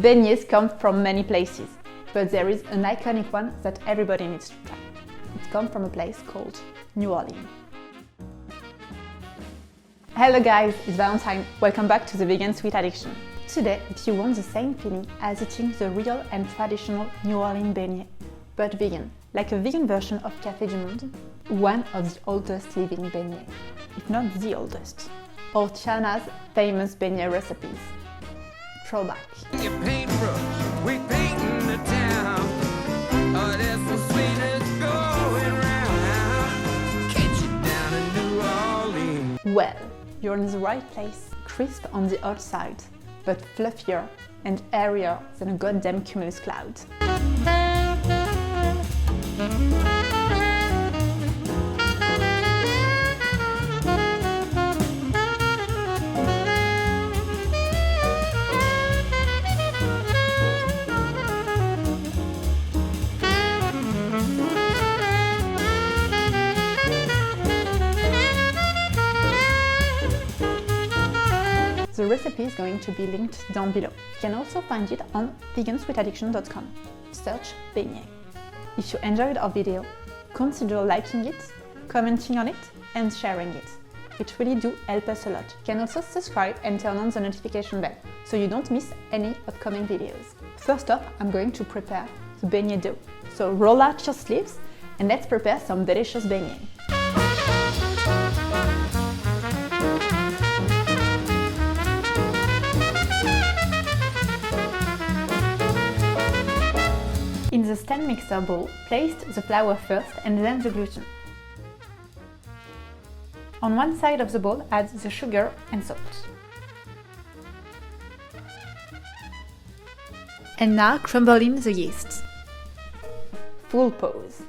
Beignets come from many places, but there is an iconic one that everybody needs to try. It comes from a place called New Orleans. Hello guys, it's Valentine. Welcome back to the Vegan Sweet Addiction. Today, if you want the same feeling as eating the real and traditional New Orleans beignet, but vegan, like a vegan version of Café du Monde, one of the oldest living beignets, if not the oldest, or Tiana's famous beignet recipes. Throwback. Your paintbrush, we painting the town. Oh, that's the sweetest going round. Catch you down in New Orleans. Well, you're in the right place. Crisp on the outside, but fluffier and airier than a goddamn cumulus cloud. The recipe is going to be linked down below. You can also find it on vegansweetaddiction.com. Search beignet. If you enjoyed our video, consider liking it, commenting on it, and sharing it. It really do help us a lot. You can also subscribe and turn on the notification bell so you don't miss any upcoming videos. First up, I'm going to prepare the beignet dough. So roll out your sleeves and let's prepare some delicious beignets. In the stand mixer bowl, place the flour first and then the gluten. On one side of the bowl, add the sugar and salt. And now crumble in the yeast. Full pause.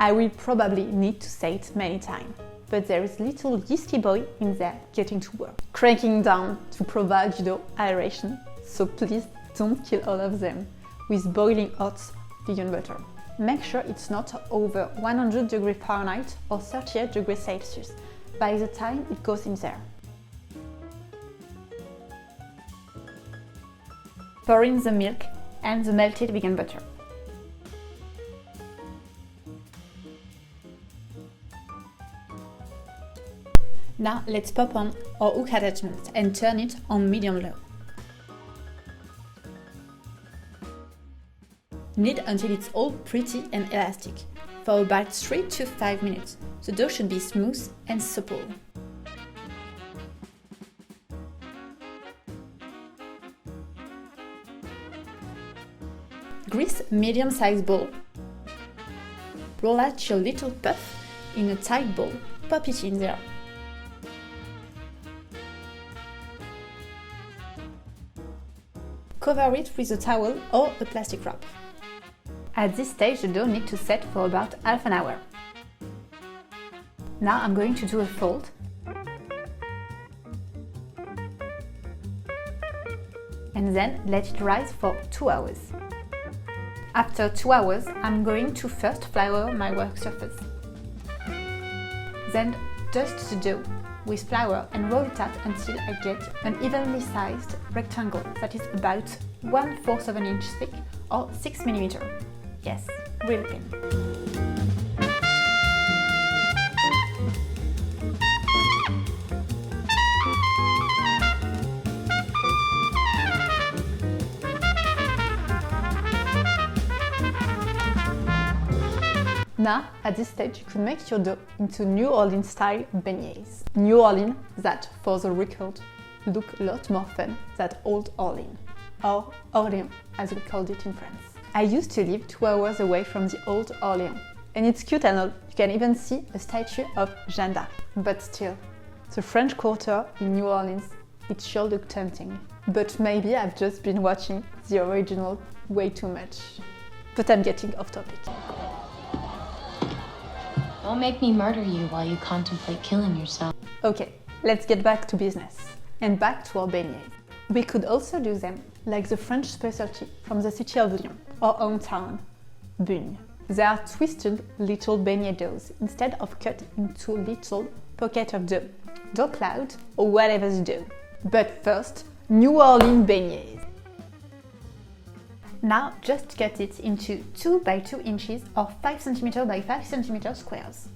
I will probably need to say it many times, but there is little yeasty boy in there getting to work, cranking down to provide aeration, so please don't kill all of them with boiling hot vegan butter. Make sure it's not over 100 degrees Fahrenheit or 38 degrees Celsius by the time it goes in there. Pour in the milk and the melted vegan butter. Now let's pop on our hook attachment and turn it on medium-low. Knead until it's all pretty and elastic. For about 3 to 5 minutes, the dough should be smooth and supple. Grease a medium-sized bowl. Roll out your little puff in a tight bowl. Pop it in there. Cover it with a towel or a plastic wrap. At this stage, the dough needs to set for about half an hour. Now I'm going to do a fold. And then let it rise for 2 hours. After 2 hours, I'm going to first flour my work surface. Then dust the dough with flour and roll it out until I get an evenly sized rectangle that is about 1/4 of an inch thick or 6 mm. Yes, real thin. Now, at this stage, you can make your dough into New Orleans style beignets. New Orleans that, for the record, look a lot more fun than Old Orleans, or Orléans as we called it in France. I used to live 2 hours away from the Old Orleans, and it's cute and all. You can even see a statue of Jeanne d'Arc. But still, the French Quarter in New Orleans, it sure looked tempting. But maybe I've just been watching the original way too much. But I'm getting off topic. Don't make me murder you while you contemplate killing yourself. Okay, let's get back to business. And back to our beignets. We could also do them like the French specialty from the city of Lyon, our hometown, Bugnes. They are twisted little beignet doughs instead of cut into little pockets of dough cloud, or whatever's dough. But first, New Orleans beignets. Now just cut it into 2 by 2 inches or 5 cm by 5 cm squares.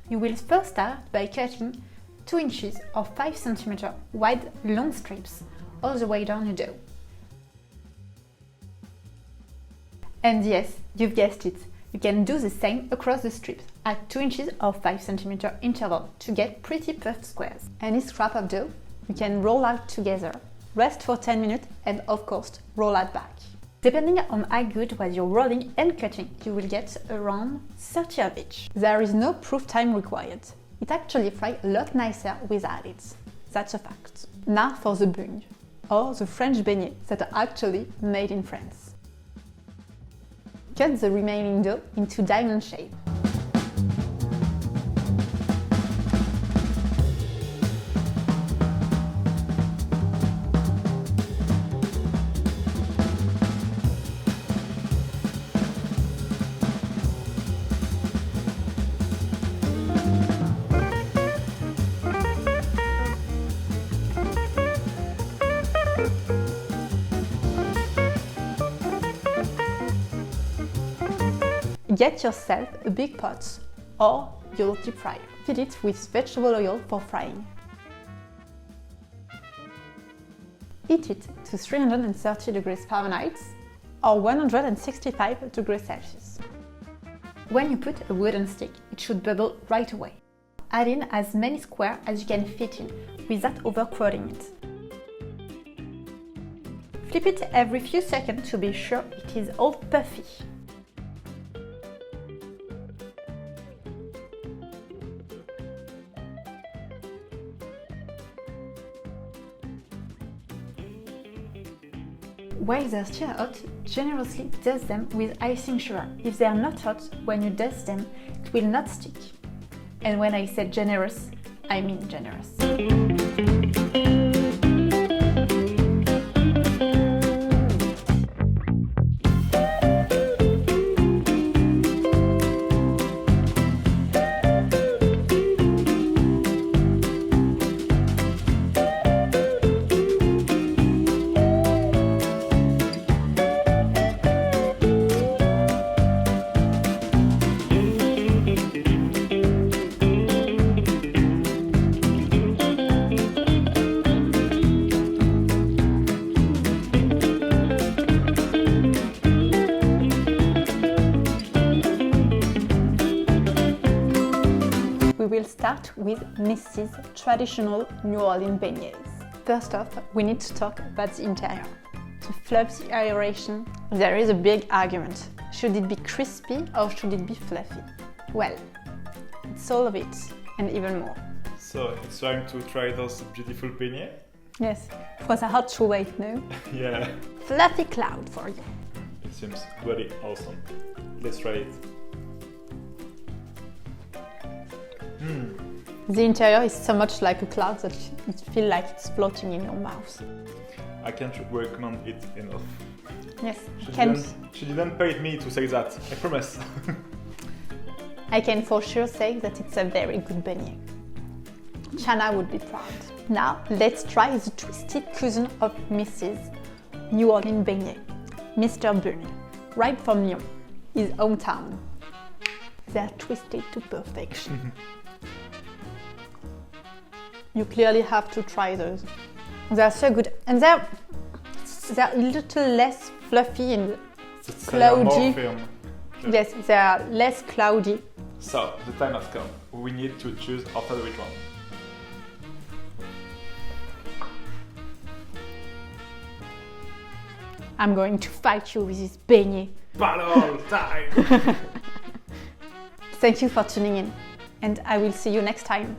You will first start by cutting 2 inches or 5 cm wide long strips all the way down your dough. And yes, you've guessed it, you can do the same across the strips at 2 inches or 5 cm interval to get pretty puffed squares. Any scrap of dough you can roll out together, rest for 10 minutes and of course roll out back. Depending on how good was your rolling and cutting, you will get around 30 of each. There is no proof time required. It actually fries a lot nicer without it. That's a fact. Now for the Bugnes, or the French beignets that are actually made in France. Cut the remaining dough into diamond shape. Get yourself a big pot or your deep fryer. Fill it with vegetable oil for frying. Heat it to 330 degrees Fahrenheit or 165 degrees Celsius. When you put a wooden stick, it should bubble right away. Add in as many squares as you can fit in without overcrowding it. Flip it every few seconds to be sure it is all puffy. While they're still hot, generously dust them with icing sugar. If they are not hot, when you dust them, it will not stick. And when I say generous, I mean generous. We will start with Mrs. traditional New Orleans beignets. First off, we need to talk about the interior. To fluffy aeration, there is a big argument. Should it be crispy or should it be fluffy? Well, it's all of it and even more. So it's time to try those beautiful beignets? Yes, it was a hard to wait, no? Yeah. Fluffy cloud for you. It seems really awesome. Let's try it. The interior is so much like a cloud that it feels like it's floating in your mouth. I can't recommend it enough. Yes, She didn't pay me to say that, I promise. I can for sure say that it's a very good beignet. Chana would be proud. Now let's try the twisted cousin of Mrs. New Orleans beignet, Mr. Bugnes, right from Lyon, his hometown. They're twisted to perfection. You clearly have to try those. They're so good, and they're a little less fluffy and cloudy. Yes, they're less cloudy. So the time has come. We need to choose our favorite one. I'm going to fight you with this beignet. Battle time! Thank you for tuning in, and I will see you next time.